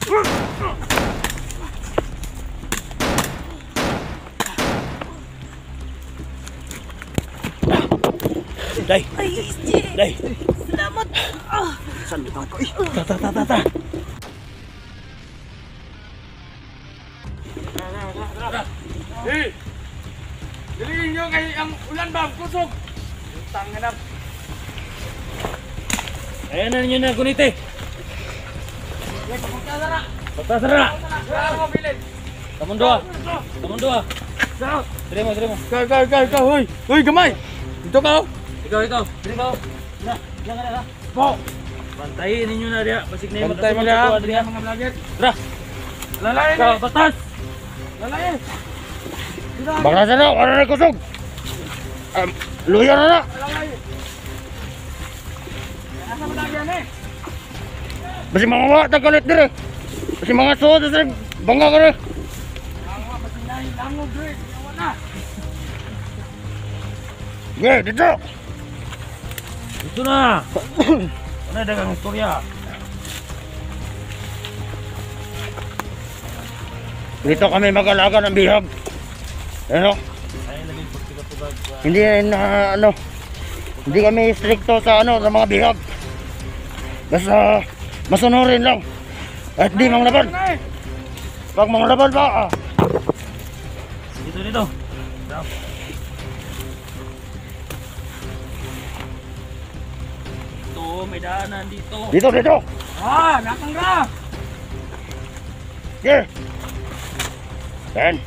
Day. Ay, SJ. Day. Salamat. Saan bitang ko eh? Tara. Eh! Galing nyo kay ang ulan ba? Kusog! Tangan na. Ayan na ninyo na gunite. Pagkasara. Kamon dua. Diri mo. Ka, hoy! Hoy, gamay! Dito ka, oh! Ikaw. Diri ka. Na, diyan ka na. Po! Bantayin ninyo na diya. Basig na yung Bantay mo magkatuwa na, diya. mga vlogger! Tara. Lalay Ikaw, na! batas. Lalay! Bakla sa na, ano na kusog? Luya na na. Lalay! Nasa vlogger na eh! Basi mga wata kalit dire. Basi mga suot sa bangga ka na. Lango, pati na yung lango, Greg! Yawa na! Ge, dito. Dito na. Ano dagang istorya? Dito kami mag-alaga ng bihag. Ano? Hindi na ano. Hindi kami stricto sa ano sa mga bihag. Basta masunurin lang. At di mang laban. Pag mang laban pa. Dito. May daanan dito. Dito. Ah! Nakangga! Yeah. Yan.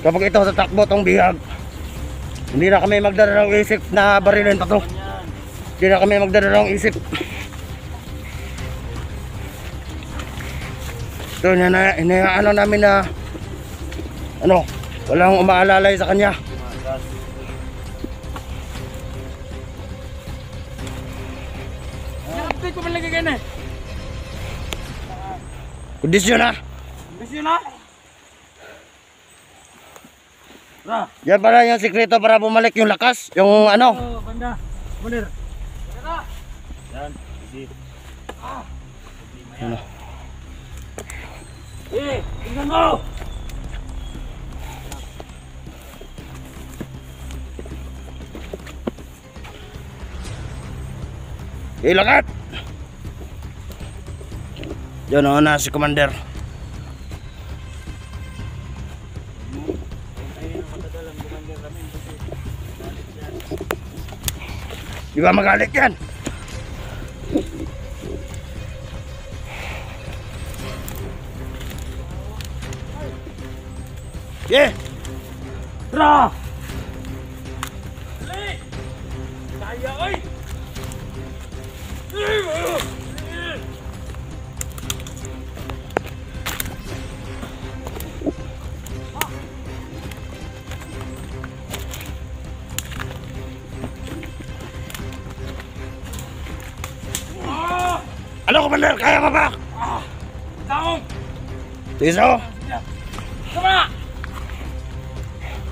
Kapag ito tatakbo tong bihag, hindi na kami magdala ng isip na barilin pa to. Hindi na kami magdala ng isip. Ito na ano namin na ano, walang umaalalay sa kanya. Nakapit ko man lagi kayo na eh! Kondisyon na. Bisyo na! Yan pala yung sikreto para bumalik yung lakas. Yung ano. Banda! Munir! Yan. Ano? Eh! Tingnan mo! Ilakat! Diyan o na si Commander. Di ba magalit yan? Yeah! Tra! Dali! Kaya oy! Ano Commander? Kaya pa ba? Taong! Tiso? Sama!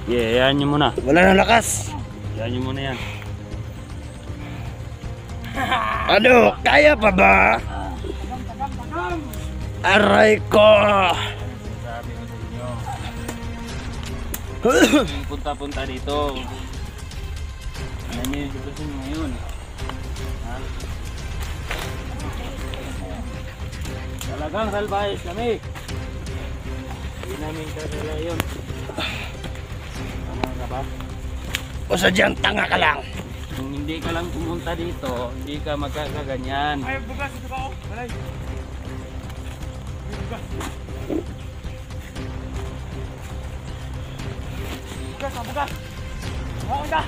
Yeah, yan nyo muna. Wala nang lakas. Yan nyo muna yan. Ano? Kaya pa ba? Tagang! Aray ko! Sabi ko sa inyo, punta-punta dito. Ano niyo yung sitwasyon nyo ngayon? Ha? Talagang salbayes kami. Hindi namin kasala yun. Ano ka ba? O sadyang tanga ka lang. Kung hindi ka lang pumunta dito, hindi ka magkakaganyan. Ay, bugas ito ba? Balay! Bugas! Bukas ka!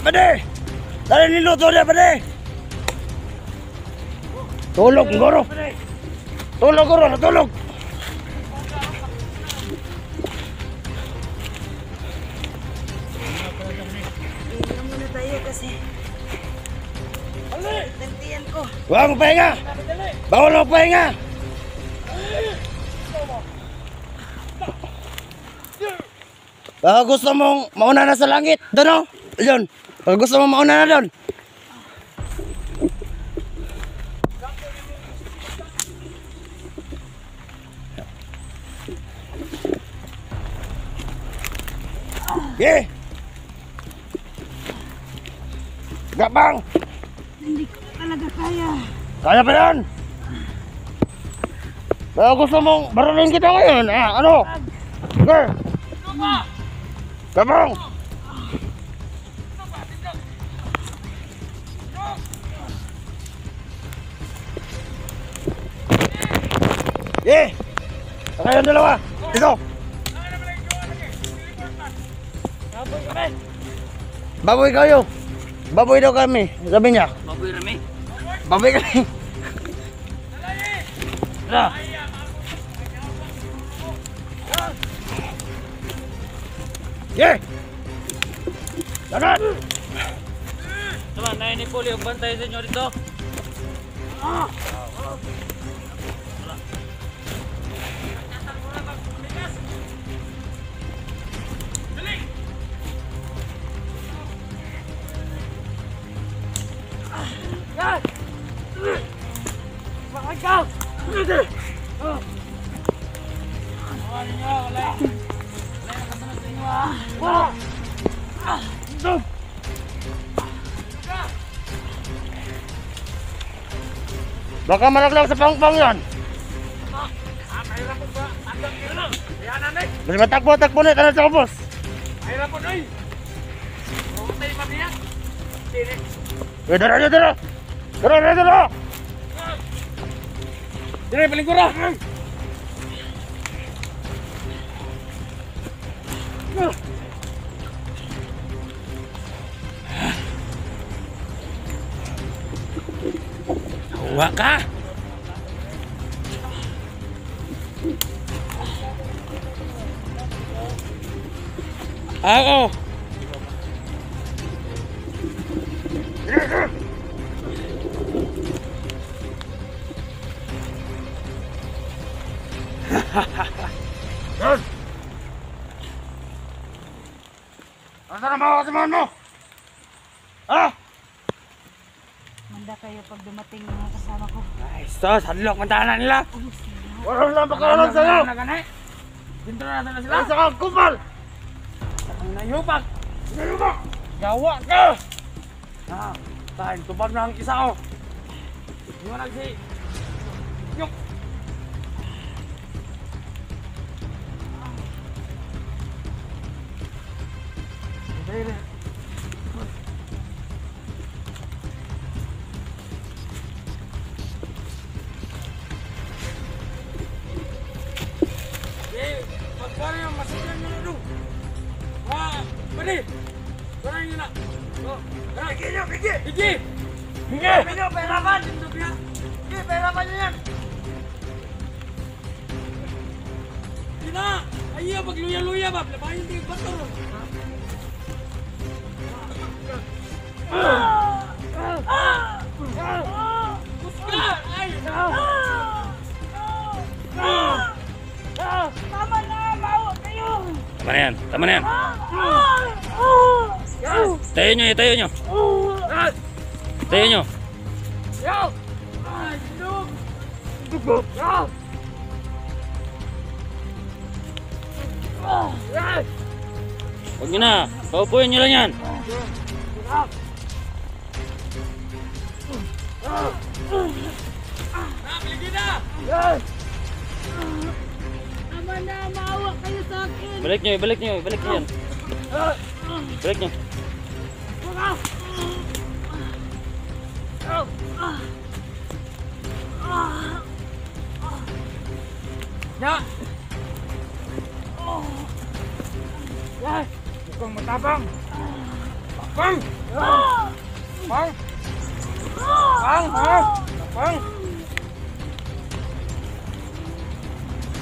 Pade! Dali niluto niya, pade! Tulog, goro! Tulog, goro! Natulog! Inom muna tayo kasi nantiyan ko. Huwag mo pahinga! Bawal mo pahinga! Baka gusto mong mauna na sa langit, doon o? Doon. Baka gusto mong mauna na doon. Yeah! Gabang! Hindi ko talaga kaya. Kaya pa yan! Kaya gusto mong baralin kita ngayon, ano? Sige! Gabang! Yeah! Kayong dalawa! Dito! Baboy kayo! Baboy daw kami, sabi niya. Baboy rami. Baboy kami. Tara. Yeah! Lagat! Tama, na ni Puli ang bantay sa inyo dito. Baka malaglag sa pangpang yan. Mas matakbo na tanan sa ubos. Mahirap po, Noy. Putay maniyak. Dara. Dara. Dire, palingkura. Hawa ka. Ako. Yan! Nasaan ang mga kasamahan mo? Ha? Manda kayo pag dumating yung mga kasama ko. Ay, sos, hadlok ang tahanan nila. Walang lang pagkakaroon sa'yo! Dito na natin na sila. Nasa kang kupal! Ang nayupak. Nayuma! Gawa ka! Ah, tahan, tubag na ang isa ko. Di mo nagsi. Yok! Dire. Eh, magkano yung masulan nyo na doon? Pwede! Parang yun na! Bigyan nyo! Bigyan! Bigyan! Bigyan! Bigyan! Pahirapan! Bigyan! Pahirapan nyo yan! Hindi na! Ayaw! Magluya-luya ba? Labahin din yung bato! Puska! Ay! Tama na! Bawa kayo! Tama na yan. Tayo nyo. Tayo nyo. Yo! Ay, dug! Dug! Yo! Huwag nyo na. Paupuin nyo lang yan. Biligin na! Tama na, maawa kayo sa akin. Balik nyo yan. Balik nyo. Ya! Ya! Mukhang matapang! Tapang! Tapang! Tapang! Tapang!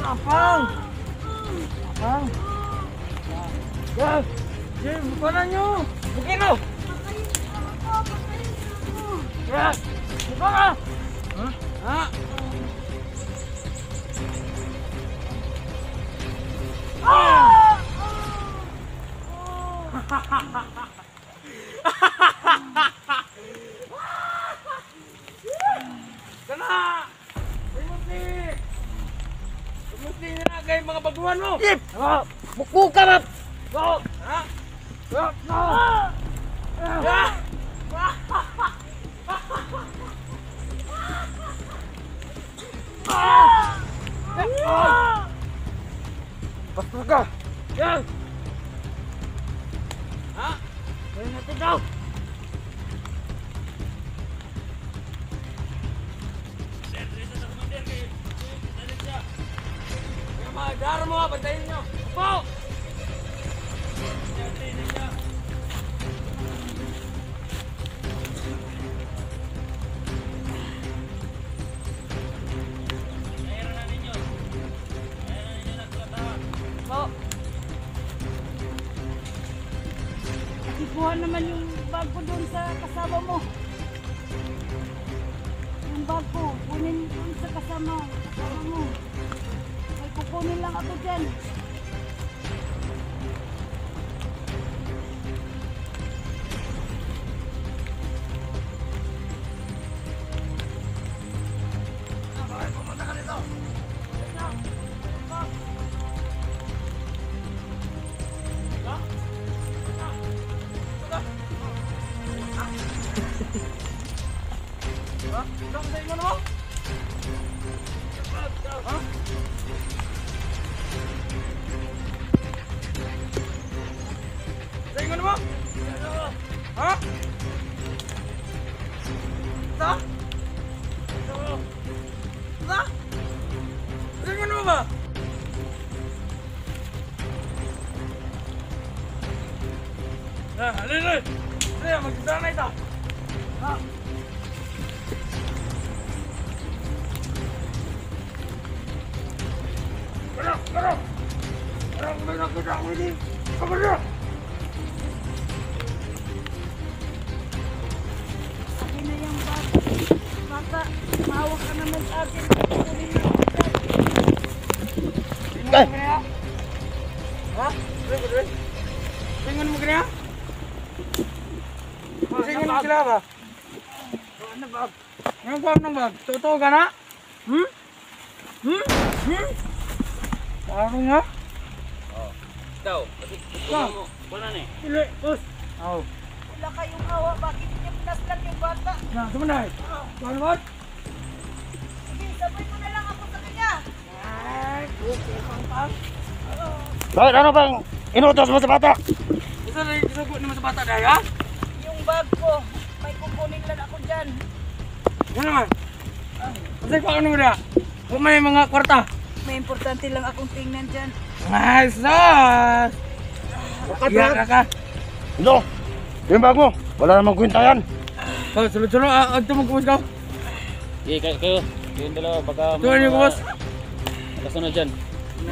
Tapang! Tapang! Ya! Jim, buka na nyo! Bukin mo! Ya! Buka ka! Ha? Kana! Tumuti na kayo mga baguhan mo! Yip! Buko ka, map! Go! Ha? Basta ka! Yan! Ha? Gawin natin daw! Kaya mga daro mo, bantayin nyo! Upo! Ikuha naman yung bag ko doon sa kasama mo. Yung bag ko, kunin doon sa kasama mo. May kukunin lang ako dyan. Saingan mo? Ha? Sa? Sa? Saingan mo ba? Halili! Halili, magkita na ito! Ha? Parang may nakita ako hindi! Kamala! Akin na yung bag. Baka, mahawak ka naman sa akin. Kukunin lang ako dyan. Ay! Ha? Tingnan mo kaya? Tingnan mo sila ba? Ano bag? Ano bag ng bag? Totoo ka na? Hmm? Hmm? Hmm? Ano nga? Ikaw, ikaw mo. Wala na eh. Pili, bus. Oh. Wala kayong hawa. Bakit niya pinaslan yung bata? Na, sumunay. Ano ba? Sige, sabay mo na lang ako sa kanya. Ay, okay, pang-pang. Bakit ano bang inutos mo sa bata? Isa na yung isugot naman sa bata dahil, ha? Yung bag ko, may kukunin lang ako dyan. Ano naman? Kasi pa ano mo na? Kung may mga kwarta. May importante lang akong tingnan dyan. Nice, sus! Iyak ka. Ito! Yung bag mo! Wala namang kwenta yan! Oh, sulod-sulod. Agto mo kumus ka. Kayo. Kayong dalawa, baka... Tuwan niyo kumus. Kasunod dyan.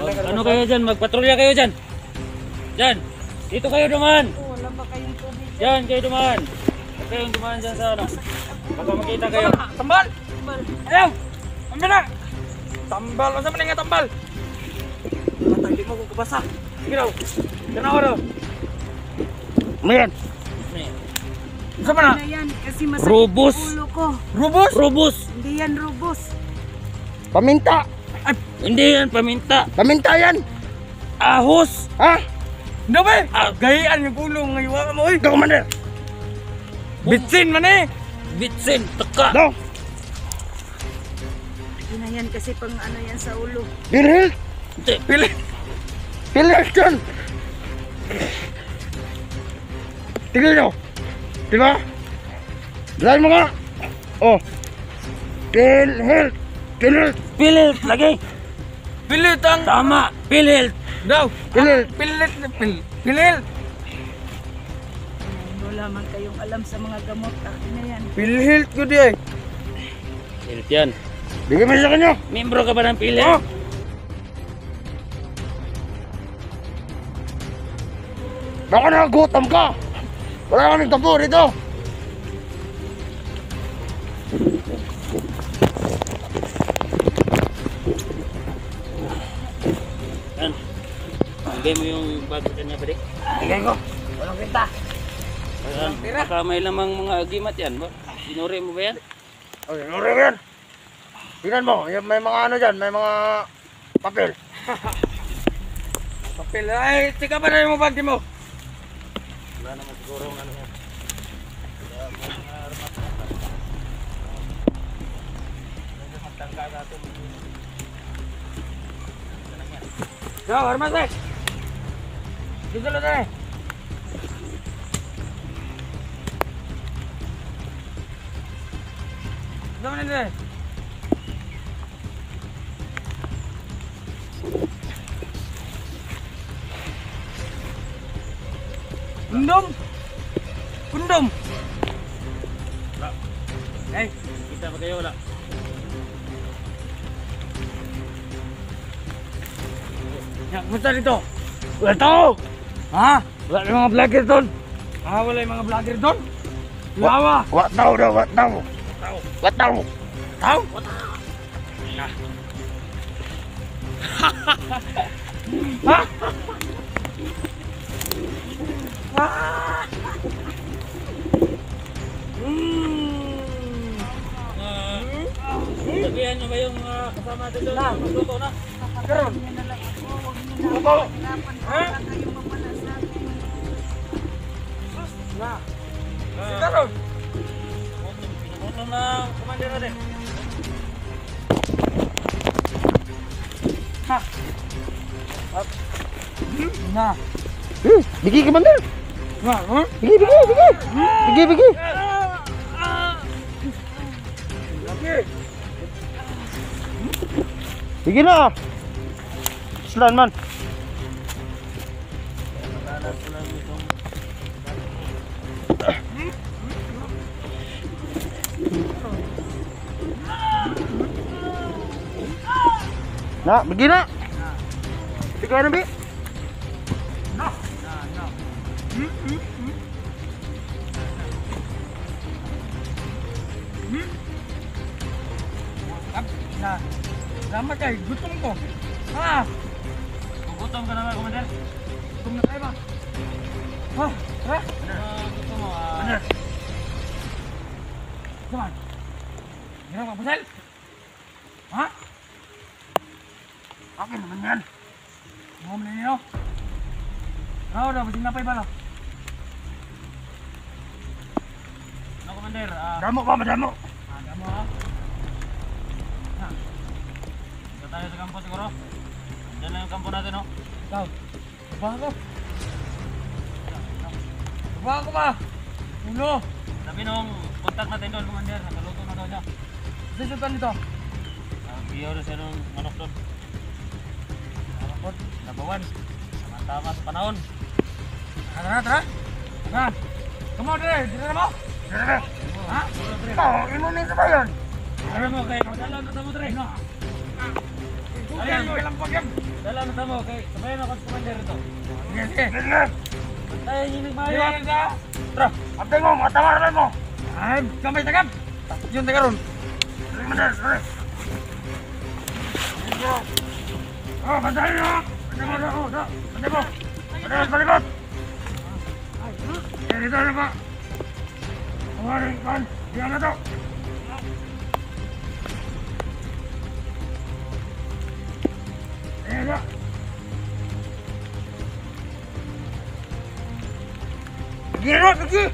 Ano kayo dyan? Magpatrolya kayo dyan. Dyan. Dito kayo dumaan. Oh, wala ba kayong tubig? Dyan kayo dumaan. Huwag kayong dumaan dyan sa ano. Baka makita kayo. Tambal! Bal. Ayaw! Ambil na! Tambal! Masa mana nga tambal? Mata, hindi mo ko kabasa. Sige daw. Ganawa daw. Mayan! Masa mana? Na yan, kasi masakit Rubos. yung ulo ko. Rubos? Rubos. Hindi yan rubos. Paminta! Hindi yan paminta. Paminta yan! Ahos. Ha? Hindi ba eh? Gayaan yung ulo ng iwa mo eh. Ikaw, Commander! Bitsin man eh. Bitsin. Taka. No! Hindi na yan kasi pang ano yan sa ulo. Pilhil! Hindi. Pili. Pilhil dyan! Tignan nyo! Diba? Dalayan mo nga! Oh! Pilhil! Pilhil! Pilit lagi. Pilit ang... Tama. Pilit. Daw. Pilit! Pilit. Pilit. Wala man kayong alam sa mga gamot. Akin na yan. Pilit ko di eh. Pilit yan. Bigyan mo sa kanya! Membro ka ba ng pilit? Oh. Baka nakagutom ka! Wala kaming tapo dito! Yan. Bigay mo yung bag kanya ba, Dik? Bigay ko! Walang kita! Ayan. Baka may lamang mga agimat yan. Ba? Sinuri mo ba yan? Oh, sinuri ko yan! Tingnan mo, may mga ano dyan, may mga papel. Papel. Ay, tika pa na yung bag mo. Wala naman siguro ang ano yan. Kaya mga armas na ito. Medyo magtangka natin. Yo, armas eh. Dito lang eh. Dito lang eh. Kundom. Kundom. Wala. Eh, Kita ba kayo? Wala. kumusta dito? Wala tao! Ha? Wala yung mga vlogger doon! Ah, wala yung mga vlogger doon? Lawa! What tao daw? What tao? What tao? Tao? Ha? Sabihan nyo ba yung kasama natin doon? Magluto na. Karon. Niya na lang ako. Huwag niyo na ako. Hirapan ko Ha? na kayong mamalasakit. Na. Si Karon. Pinupuno na commander natin. Ha? Na. Bigi commander! Na. Ha? Bigi, bigi, bigi! Bigi, bigi! Laki. Bigi na! Islan man! Matalas ko lang itong Na, bigi na! Bigi na, bigi! Na. Na. Na. Salamat kay gutom ko. Ha? gugutom ka naman, commander. Gutom na tayo ba? Ha? Ha? Gusto mo, Ano? Come on. Hirap ka, Pasel? Ha? Akin naman yan. Mga mo na ninyo. Ano daw, basing napay ba no? ano, commander? Damo pa, madamo! Ada mo ha? Ha? Dito tayo sa kampo siguro. Diyan lang yung kampo natin, no? Ikaw. Trabaho ko. Trabaho ko ba? Ulo. Sabi nung contact natin doon, commander. Nakaluto na daw siya. Sisutan nito. Biyaw na siya nung manok doon. Rapot. Nabawan. Tama sa panahon. Tara, tara. Tara. Come on, dire. Dire na mo. Dere! Ha? Oh, inunin sa bayan! Dala mo kay dala na tamo tre. Ayan, kalampag yan. Dala na tamo kay sabayan ako sa commander ito. Sige, sige. Sige! Tayo hinig Sige, maayo. sige. Tara! Abday mo, matamaran mo! Ay, kamay tagap. Yun, tagaron. Sige, madal, sige! Oh, bantayan nyo. Bantayan mo, bantayan mo. Bantayan mo. Bantayan mo, balikot. Eh, dito na ba? Kumarin, kan. Diyan na to. Ayan na. Sige na, sige.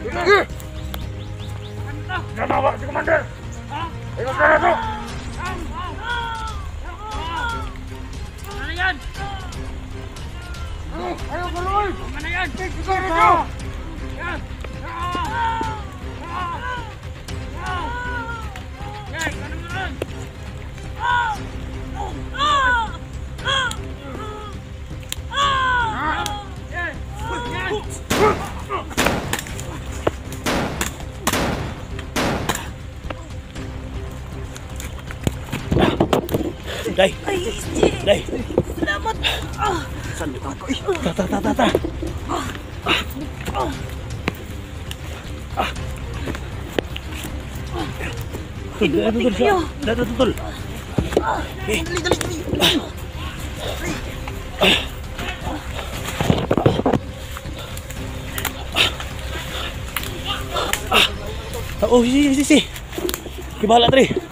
Sige. Namawa si Commander. Ayun ka na to. Ano yan? Ayaw ko, Loy. Ano yan? Sige na to. Yan. Yan, ano mo nun? Day! Day! Salamat. Saan ito ako? Ta! Dito siya! Dito tutol! Oh, si! Kibala, Tri!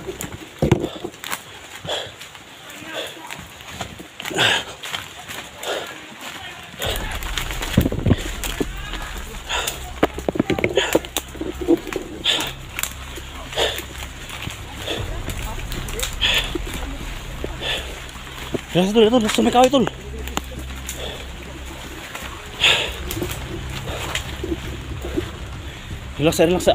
Relax tol, tol. Sumay kahoy tol. Relax, relax.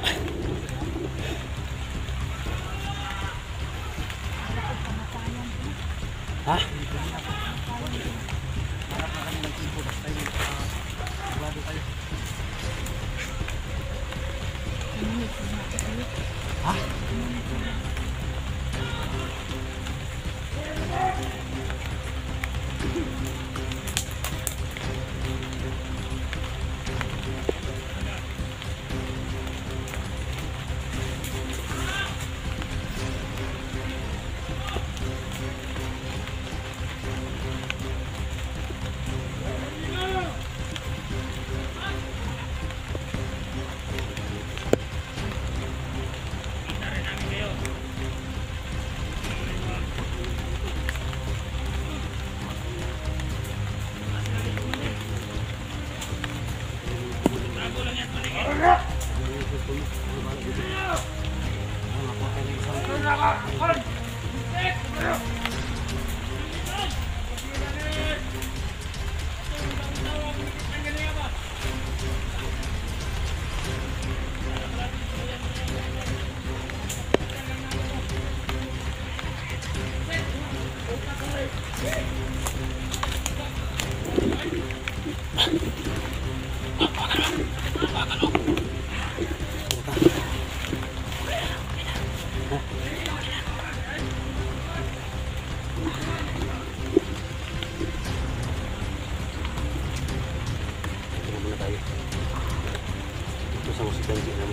Ha? Ito sa musikan naman.